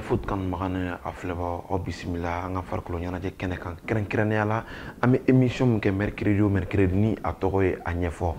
foot kan magane afleba o bismillah anga farkolo nyana je kene kan keren yala ami émission ke mercredi ni atoye anyefo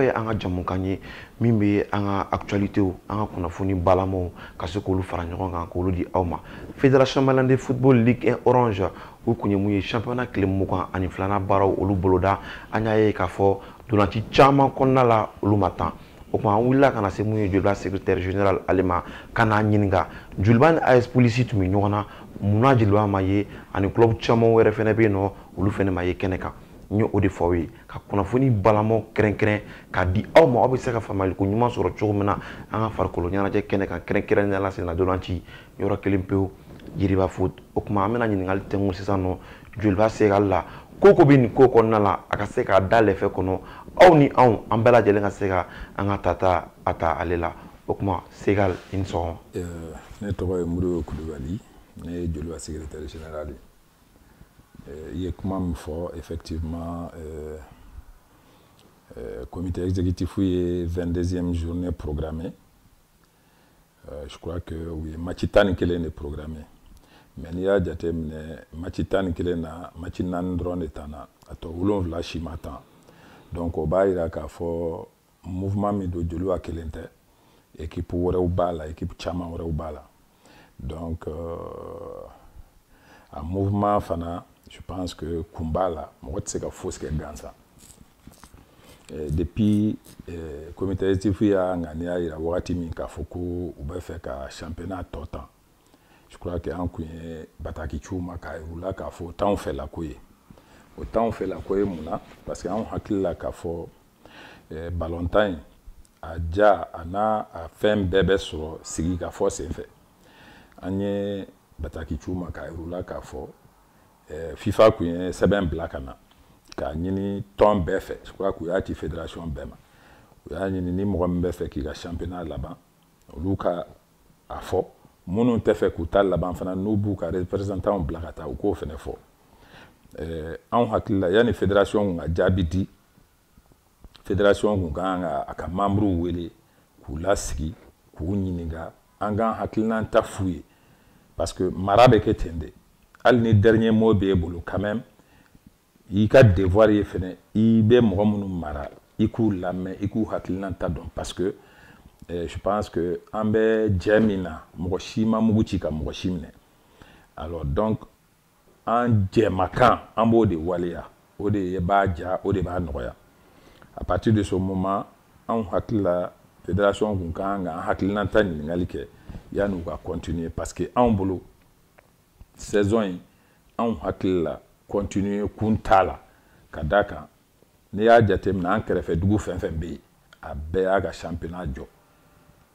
ye anga jamu kanye mimbe anga actualité anga kuna funi balamo kasokolu faranyo kan ko di awma fédération malande de football ligue 1 orange ou kunye muye championnat clé mukan ani flana baraw olu boloda anya ye ka fo donati chama konna la olu matan o kuma willa kana se muye Julba secrétaire général alema kana nyinga Julban AS police tumi nyona muna Julba maye ani club chama were fene be no olu fene maye keneka nyo odi fawi ka kuna foni balamo kren ka di aw ma obi se ka famali ko nyuma soro chogmena anga far ko nyana je keneka kren la se na donanti yoro kelimpeo jiriba foot o kuma amena nyingal tengu sisano Julba se galla koko bin koko nala aka se ka dale fe kono aw ni aw ambela jele nga se ka anga tata ata alela o kuma segal inso ne toba Muru Koulibaly ne Julba secrétaire général il est comment fort effectivement comité exécutif est 22e journée programmée je crois que oui Machitan kelen est programmé mais il y a des Machitan kelen na Machinan drone etana ato ulon vlashi matin donc au bas il a qu'à fort mouvement mido Julba kelente équipe wore ubala équipe chama wore ubala donc un mouvement fana je pense que Kumbala, moi c'est que fausse que gansa. Depuis comité exécutif a gagné il a wakati minka foko ou bien fait ka championnat total. Je crois que en kuye bataki chuma ka ula ka fo tant fait la kuye. Autant fait la kuye muna parce que on hakila ka fo Valentine a ja ana a femme bébé sur sigi ka fo c'est fait. Anye bataki chuma ka ula ka fo FIFA kuye seben blakana ka nyini ton befe je crois que ya ti fédération bema ya nyini ni mo mbe fe ki ga championnat là-bas luka afo munu te fe ku tal là-bas fana nubu ka représentant blakata ko fene fo an hakilla yani fédération nga jabidi fédération nga aka membre wele ku lasigi ku nyininga anga hakilna tafuye parce que marabe ke tende al ni dernier mot be bolo quand même il ka devoir y fene i be mo munu mara iku lame iku hakilna ta don parce que je pense que ambe jemina mo shima muguchi ka mo shimne alors donc en jemakan ambo de walia o de ba ja o de ba noya à partir de ce moment en hakila fédération kunkanga hakilna ta ni ngalike ya nous va continuer parce que en bolo saison en hakila continuer kuntala kadaka ne ya jatem na ankrefe dugu fenfenbe a be aga championnat jo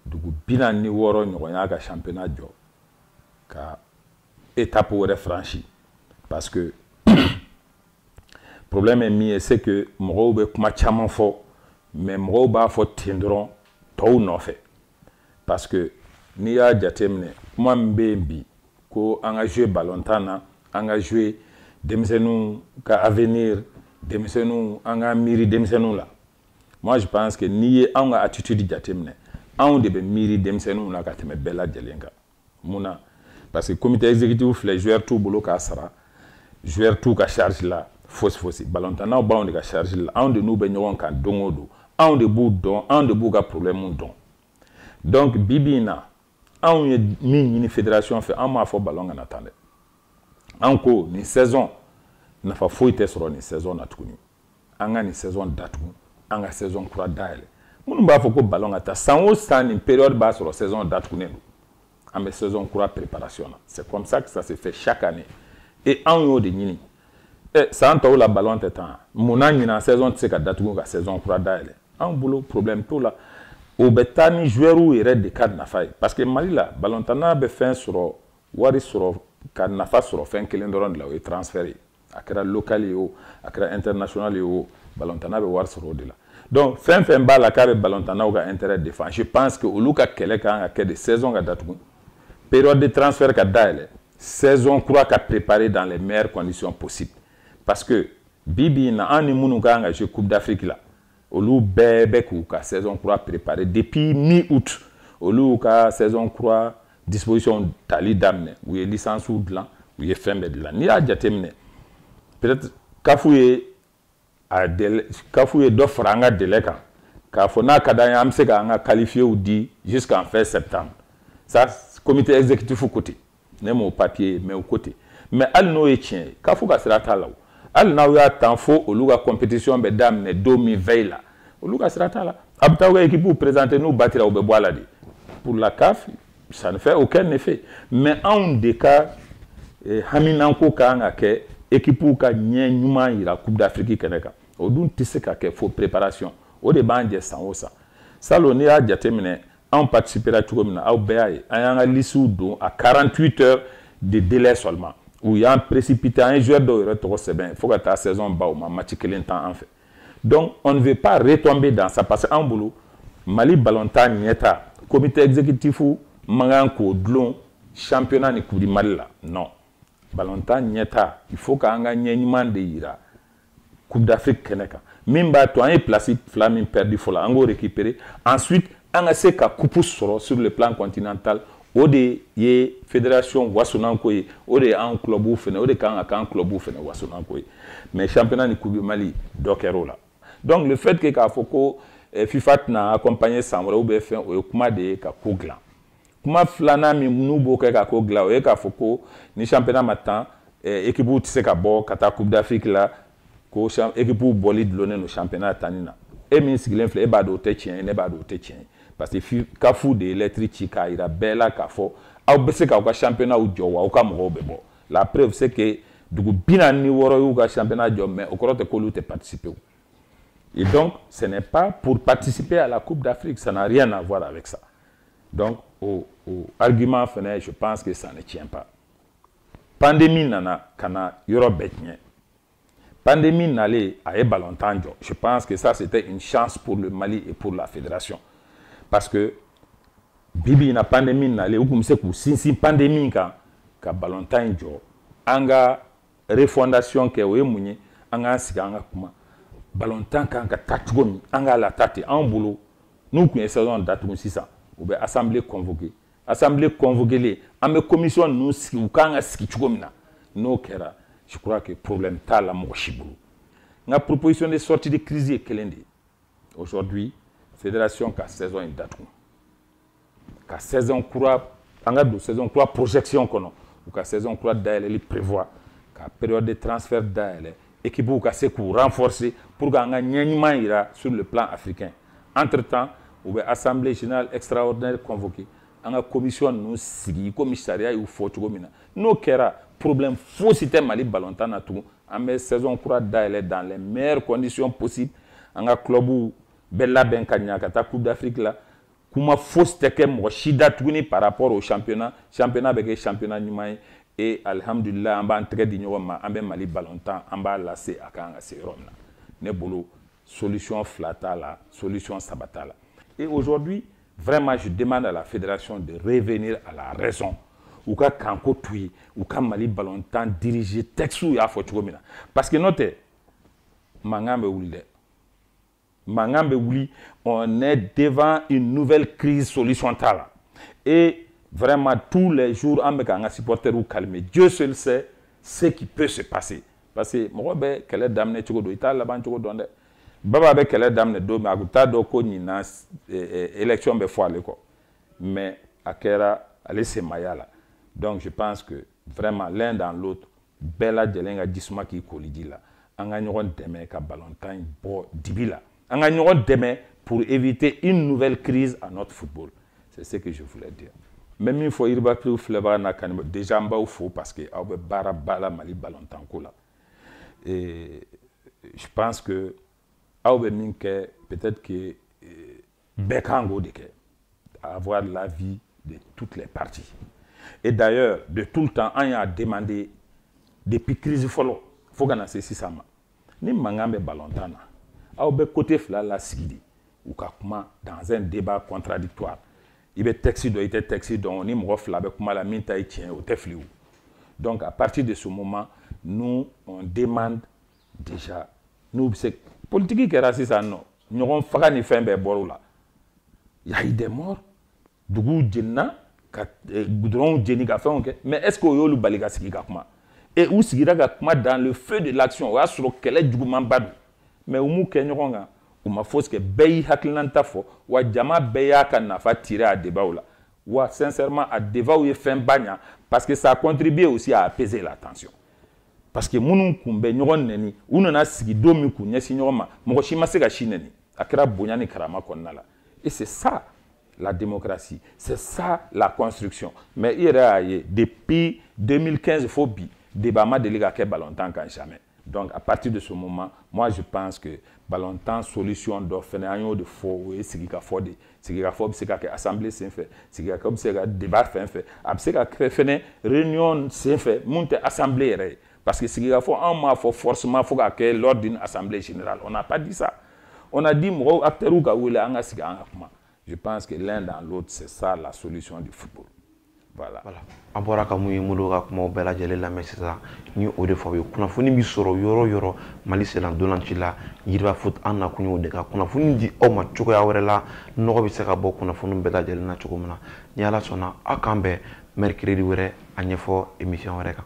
dugu bina ni woro nyogo ya aga championnat jo ka étape wore franchi parce que problème est mis c'est que mo be kuma chama fo mais mo ba fo tindron to no fait parce que ni ya jatem ne kuma mbembi ko anga jouer balontana anga jouer demsenu ka avenir demsenu anga miri demsenu la moi je pense que ni anga attitude jatemne on de be miri demsenu la ka teme bella jelenga muna parce que comité exécutif les joueurs tout bolo ka sara joueur tout ka charge la fausse balontana o ba on de ka charge la on de nous be nyon kan dongodo on de bu don on de bu ga problème don donc bibina on ni fédération fait en ma fo ballon en attendait encore ni saison na fa foite soro ni saison na tukuni anga ni saison datu anga saison kura daile munu ba fo ko ballon ata sans ni période ba soro saison datu kunenu ambe saison kura préparation c'est comme ça que ça se fait chaque année et en yo de nini et ça ento la ballon tetan muna ni na saison tseka datu ka saison kura daile en boulot problème tout là au betani joueur ou ire de cadre na fay parce que Mali la balontana be fin soro wari soro kan nafa soro fin kelen doron la o transféré akra local yo akra international yo balontana be war soro de la donc fin ba la carré balontana o ga intérêt défend je pense que oluka kele kan ka de saison ga datu période de transfert ka daile saison croit qu'a préparé dans les meilleures conditions possibles parce que bibi na ani munu ga jouer coupe d'Afrique là olu bebe ku ka saison croit préparé depuis mi-août olu ka saison croit disposition tali daminɛ u ye licence dilan u ye fɛn bɛɛ dilan n'i y'a jateminɛ peut-être kafu ye dɔ fara an ka délai kan k'a fɔ n'a ka d'an ye an bɛ se k'an ka qualifiés di jusqu'en fin septembre ça comité exécutif côté ne m'o papier mais au côté mais hali n'o ye tiɲɛ ye kafu ka sira t'a la o hali n'aw y'a tan fo olu ka compétition bɛ daminɛ don min veille la olu ka sira t'a la a bɛ taa u ka équipe présenter n'u batira u bɛ bɔ a la de pour la CAF ça ne fait aucun effet mais anw de ka haminanko ka kan ka kɛ équipe ka ɲɛ ɲuman yira Coupe d'Afrique kɛnɛ kan o dun tɛ se ka kɛ fo préparation o de b'an jɛ san o san salon n'i y'a jateminɛ anw participera cogo min na aw bɛɛ y'a ye an y'an ka listes don à 48 heures de délai seulement u y'an précipité an ye joueur dɔw yɛrɛ tɔgɔ sɛbɛn fo ka taa saison ban o ma match kelen tan an fɛ donc on ne veut pas retomber dans ça parce que an bolo Mali ballontan ɲɛta comité exécutif man kan k'o dulon championnat ni coupe du Mali la non ballontan ɲɛta il faut k'an ka ɲɛ ɲuman de yira Coupe d'Afrique kɛnɛ kan min b'a to an ye place fila min perdu fɔlɔ an k'o récupérer ensuite an ka se ka coupe sɔrɔ sur le plan continental o de ye fédération wasonanko ye o de y'an clubw fɛnɛ o de kan ka k'an clubw fɛnɛ wasonanko ye mais championnat ni coupe du Mali dɔ kɛra o la donc le fait que k'a fɔ ko FIFA tɛna accompagner san wɛrɛ ou bien fɛn o ye kuma de ye ka ko dilan kuma filanan min n'u b'o kɛ ka ko dilan o ye k'a fɔ ko ni championnat ma tan équipe tɛ se ka bɔ ka taa Coupe d'Afrique la ko équipe bɔli dulonnen don championnat tanni na e min sigilen filɛ e b'a dɔn o tɛ tiɲɛ ye ne b'a dɔn o tɛ tiɲɛ ye parce que CAF de ye lettre ci k'a yira bɛɛ la k'a fɔ aw bɛ se k'aw ka championnat jɔ wa aw ka mɔgɔw bɛ bɔ la preuve c'est que dugu 46 y'u ka championnat jɔ mais o kɔrɔ tɛ k'olu tɛ participer o et donc ce n'est pas pour participer à la Coupe d'Afrique ça n'a rien à voir avec ça donc au argument fɛnɛ je pense que ça ne tient pas pandémie nana ka na yɔrɔ bɛɛ tiɲɛ pandémie nalen a ye ballontan jɔ je pense que ça c'était une chance pour le Mali et pour la fédération parce que bibi in na pandémie nalen u kun bɛ se k'u sinsin pandémie kan ka ballontan jɔ an ka refondation kɛ o ye mun ye an k'an sigi an ka kuma ballontan kan ka taa cogo min an k'a lataa ten anw bolo n'u kun ye saison datugu sisan u bɛ assemblée convoquée assemblée convoquée an bɛ commission ninnu sigi u kan ka sigi cogo min na n'o kɛra je crois que problème t'a la mɔgɔ si bolo n ka proposition de sortie de crise ye kelen de ye aujourd'hui fédération ka saison in datugu ka saison kura an ka don saison kura projection kɔnɔ u ka saison kura dayɛlɛli prévoit ka période de transfert dayɛlɛ équipe ka se k'u renforcer pour qu'an ka ɲɛ ɲuman yira sur le plan africain entre temps u bɛ assemblée générale extraordinaire convoquée an ka commission ninnu sigi komi sariya y'u fɔ cogo min na n'o kɛra problème fosi tɛ Mali ballontan na tugun an bɛ saison kura dayɛlɛ dans les meilleures conditions possibles an ka clubw bɛ labɛn ka ɲa ka taa Coupe d'Afrique la kuma fosi tɛ kɛ mɔgɔ si da tuguni par rapport au championnat bɛ kɛ championnat ɲuman ye et alhamdulillah an b'an tɛgɛ di ɲɔgɔn ma an bɛ Mali ballontan an b'a lase a kan ka se yɔrɔ min na ne bolo solution fila t'a la solution saba t'a la et aujourd'hui vraiment je demande à la fédération de revenir à la raison u ka kanko to yen u ka Mali ballontan diriger texte y'a fɔ cogo min na parce que n'o tɛ mankan bɛ wuli dɛ mankan bɛ wuli on est devant une nouvelle crise solution t'a la et vraiment tous les jours an bɛ k'an ka supporters calmer Dieu seul sait ce qui peut se passer parce que mɔgɔ bɛ kɛlɛ daminɛ cogo dɔn i t'a laban cogo dɔn dɛ baba bɛ kɛlɛ daminɛ don min a kun t'a dɔn ko ɲinan élection bɛ fɔ ale kɔ mais a kɛra ale senmaya la donc je pense que vraiment l'un dans l'autre bɛɛ lajɛlen ka jisuma k'i koli ji la an ka ɲɔgɔn dɛmɛ ka ballontan bɔ dibi la an ka ɲɔgɔn dɛmɛ pour éviter une nouvelle crise à notre football c'est ce que je voulais dire mais min fɔ yiribakiriw filɛbaga n'a kanubagaw déjà n b'aw fo parce que aw bɛ baara ba la Mali ballontan ko la et je pense que aw bɛ min kɛ peut-être que bɛɛ kan k'o de kɛ avoir l'avis de toutes les parties et d'ailleurs de tout le temps an y'a demandé depuis crise fɔlɔ fo ka na se sisan ma ni mankan bɛ ballontan na aw bɛ côté fila la sigi de u ka kuma dans un débat contradictoire i bɛ texte dɔn i tɛ texte dɔn ni mɔgɔ fila bɛ kuma la min ta ye tiɲɛ o tɛ fili o donc à partir de ce moment nous on demande déjà nous bɛ se politique kɛra sisan nɔ ɲɔgɔn faga ni fɛn bɛɛ bɔr'o la il y a eu des morts duguw jenina ka goudron jeni ka fɛnw kɛ mais est ce que o y'olu bali ka sigi ka kuma et u sigira ka kuma dans le feu de l'action o y'a sɔrɔ kɛlɛ jugumanba don mais u m'u kɛ ɲɔgɔn kan u ma fosi kɛ bɛɛ y'i hakilinanta fɔ wa jama bɛɛ y'a ka nafa tirer a débat la wa sincèrement a débat ye fɛn ba ɲa parce que ça a contribué aussi à apaiser la tension parce que minnu kun bɛ ɲɔgɔn nɛni u nana sigi don min k'u ɲɛsin ɲɔgɔn ma mɔgɔ si ma se ka si nɛni a kɛra bonya ni karama kɔnɔna la et c'est ça la démocratie, c'est ça la construction. Mais il y a depuis 2015, il faut bi débat ma délégué ballontan quand jamais. Donc à partir de ce moment, moi je pense que ballontan solution doit faire un de faux et c'est qu'il faut de c'est qu'il faut c'est que assemblée c'est fait c'est qu'il comme c'est débat fait c'est que faire réunion c'est fait monter assemblée parce que c'est qu'il faut un mois faut forcément faut que lors d'une assemblée générale. On n'a pas dit ça. On a dit moi acteur ou gaoula anga c'est je pense que l'un dans l'autre, c'est ça la solution du football. Voilà. An bɔra ka mun ye Modibo ka kumaw bɛɛ lajɛlen lamɛn sisan ni o de fɔ aw ye kunnafoni bi sɔrɔ yɔrɔ yɔrɔ Mali sen ndolanci la Yiriba Foot an nakun y'o de ka kunnafoni di aw ma cogoya wɛrɛ la nɔgɔ bɛ se ka bɔ kunnafoni bɛɛ lajɛlen na cogo min na ni Ala sɔnna aw k'an bɛn mercredi wɛrɛ a ɲɛfɔ émission wɛrɛ kan.